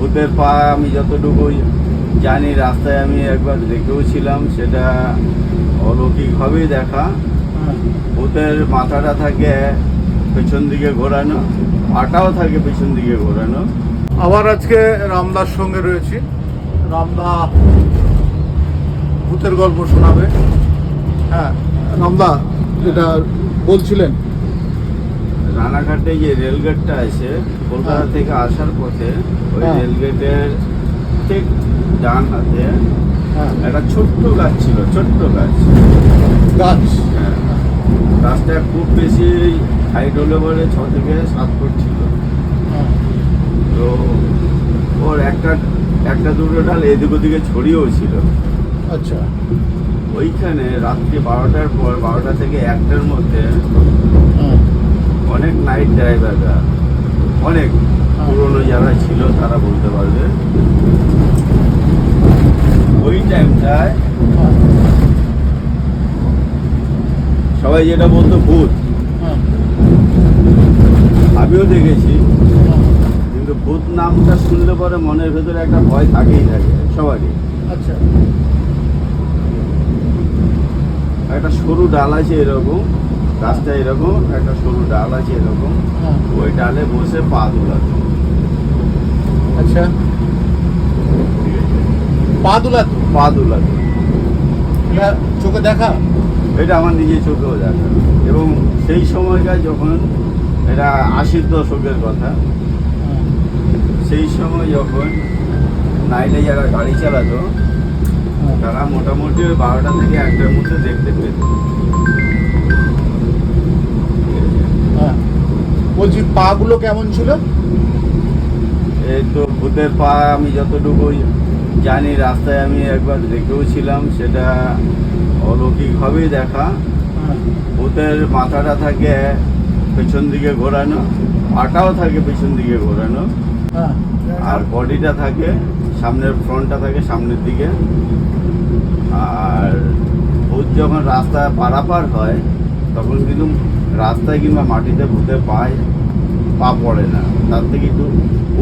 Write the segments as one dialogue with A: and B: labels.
A: ভূতের পা আমি যতটুকু জানি, রাস্তায় আমি একবার দেখেও ছিলাম, সেটা অলৌকিকভাবেই দেখা। ভূতের মাথাটা থাকে পেছন দিকে ঘোরানো, পাটাও থাকে পেছন দিকে ঘোরানো।
B: আবার আজকে রামদার সঙ্গে রয়েছি। রামদা ভূতের গল্প শোনাবে। হ্যাঁ রামদা, যেটা বলছিলেন,
A: রানাঘাটে যে রেলগেটটা আছে কলকাতা থেকে আসার পথে, ওই রেলগেটের ঠিক ডান হাতে একটা ছোট্ট গাছ ছিল, ছোট্ট গাছ। হ্যাঁ, গাছটা খুব বেশি হাইট হলে বলে 6 থেকে 7 ফুট ছিল। তো ওর একটা দুটো ডাল এদিক ওদিকে ছড়িয়েও ছিল।
B: আচ্ছা।
A: ওইখানে রাত্রি 12টার পর, 12টা থেকে 1টার মধ্যে অনেক নাইট ড্রাইভাররা, অনেক পুরনো যারা ছিল তারা বলতে পারবে, ওই টাইমটায় সবাই যেটা বলতো ভূত, আমিও দেখেছি, কিন্তু ভূত নামটা শুনলে পরে মনের ভেতরে একটা ভয় থাকেই থাকে সবারই।
B: আচ্ছা।
A: একটা সরু ডাল আছে এরকম, গাছটা এরকম একটা সরু ডাল আছে এরকম, ওই ডালে বসে পা দুলাতো।
B: আচ্ছা, পা দুলাতো?
A: পা দুলাতো।
B: এটা চোখে দেখা?
A: এটা আমার নিজের চোখেও দেখা। এবং সেই সময়কার যখন, এটা 80-র দশকের কথা, সেই সময় যখন নাইটে যারা গাড়ি চালাতো তারা মোটামুটি 12টা থেকে 1টার মধ্যে দেখতে পেত।
B: বলছি পা গুলো কেমন ছিল?
A: এই তো ভূতের পা আমি যতটুকু জানি, রাস্তায় আমি একবার দেখেও ছিলাম, সেটা অলৌকিকভাবেই দেখা। ভূতের মাথাটা থাকে পেছন দিকে ঘোরানো, পাটাও থাকে পেছন দিকে ঘোরানো, আর বডিটা থাকে সামনের, ফ্রন্টটা থাকে সামনের দিকে। আর ভূত যখন রাস্তা পারাপার হয় তখন কিন্তু রাস্তায় কিংবা মাটিতে ভূতের পা পড়ে না, তার থেকে একটু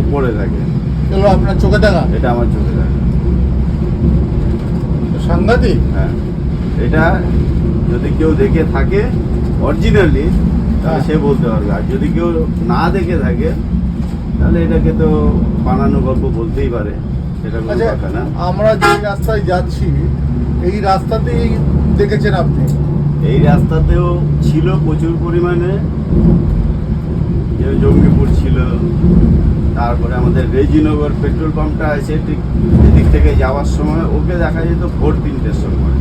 A: উপরে থাকে।
B: এগুলো আপনার চোখে দেখা?
A: এটা আমার চোখে দেখা।
B: সাংঘাতিক।
A: হ্যাঁ, এটা যদি কেউ দেখে থাকে অরিজিনালি তাহলে সে বলতে পারবে, আর যদি কেউ না দেখে থাকে তাহলে এটাকে তো বানানো গল্প বলতেই পারে, সেটা কোনো কথা না।
B: আমরা যে রাস্তায় যাচ্ছি এই রাস্তাতেই দেখেছেন আপনি?
A: এই রাস্তাতেও ছিল প্রচুর পরিমাণে, জঙ্গিপুর ছিল, তারপরে আমাদের রেজিনগর পেট্রোল পাম্পটা আছে ঠিক এদিক থেকে যাওয়ার সময়, ওকে দেখা যেত ভোর 3টের সময়।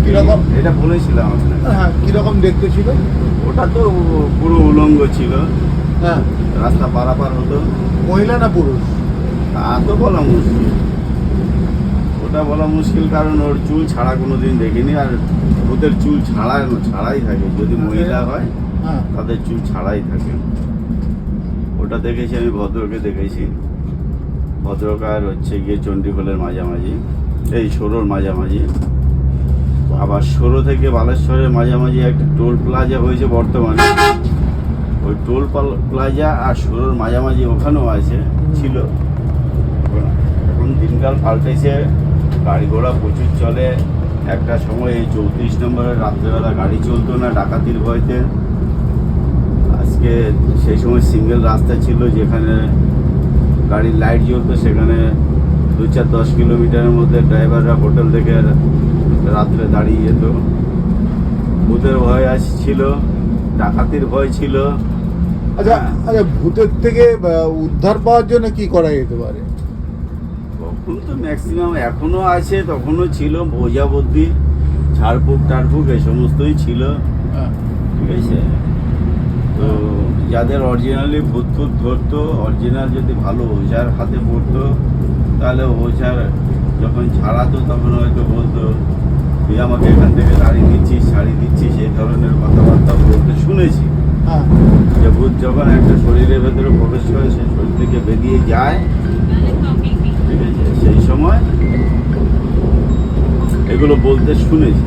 B: কিরকম?
A: এটা বলেছিলাম আপনাকে।
B: হ্যাঁ, কিরকম দেখতে ছিল?
A: ওটা তো পুরো উলঙ্গ ছিল,
B: হ্যাঁ।
A: রাস্তা পারাপার হতো।
B: মহিলা না পুরুষ?
A: তা তো বলা মুশকিল, ওটা বলা মুশকিল, কারণ ওর চুল ছাড়া কোনোদিন দেখিনি। আর ভূতের চুল ছাড়াই থাকে, যদি মহিলা হয় তাদের চুল ছাড়াই থাকে। ওটা দেখেছি আমি, ভদ্রকে দেখেছি। ভদ্রক আর হচ্ছে গিয়ে চণ্ডীখোলের মাঝামাঝি, এই সরোর মাঝামাঝি। আবার সরো থেকে বালেশ্বরের মাঝামাঝি একটা টোল প্লাজা হয়েছে বর্তমানে, ওই টোল প্লাজা আর সরোর মাঝামাঝি ওখানেও আছে, ছিল। এখন দিনকাল পাল্টেছে, গাড়ি ঘোড়া প্রচুর চলে। একটা সময় এই 34 নম্বরের রাত্রেবেলা গাড়ি চলতো না ডাকাতির ভয়তে। আজকে সেই সময় সিঙ্গেল রাস্তা ছিল, যেখানে গাড়ির লাইট জ্বলতো, সেখানে 2-4-10 কিলোমিটারের মধ্যে ড্রাইভাররা হোটেল থেকে রাত্রে দাঁড়িয়ে যেত। ভূতের ভয় ছিল, ডাকাতির ভয় ছিল।
B: আচ্ছা, ভূতের থেকে উদ্ধার পাওয়ার জন্য কি করা যেতে পারে?
A: তখন তো ম্যাক্সিমাম এখনো আছে, তখনও ছিল বোঝা বুদ্ধি, ঝাড়ফুঁক টাড়ফুঁক এই সমস্তই ছিল। ঠিক আছে, তো যাদের অরিজিনালি ভূত ধরতো, অরিজিনাল যদি ভালো ওঝার হাতে পড়তো, তাহলে ওঝার যখন ছাড়াতো তখন হয়তো বলতো, তুই আমাকে এখান থেকে দাঁড়িয়ে দিচ্ছিস, ছাড়িয়ে দিচ্ছিস, এই ধরনের কথাবার্তা বলতে শুনেছি। যে ভূত যখন একটা শরীরের ভেতরে প্রবেশ করে, সেই শরীর থেকে বেরিয়ে যায়, ঠিক আছে, সেই সময় এগুলো বলতে শুনেছি।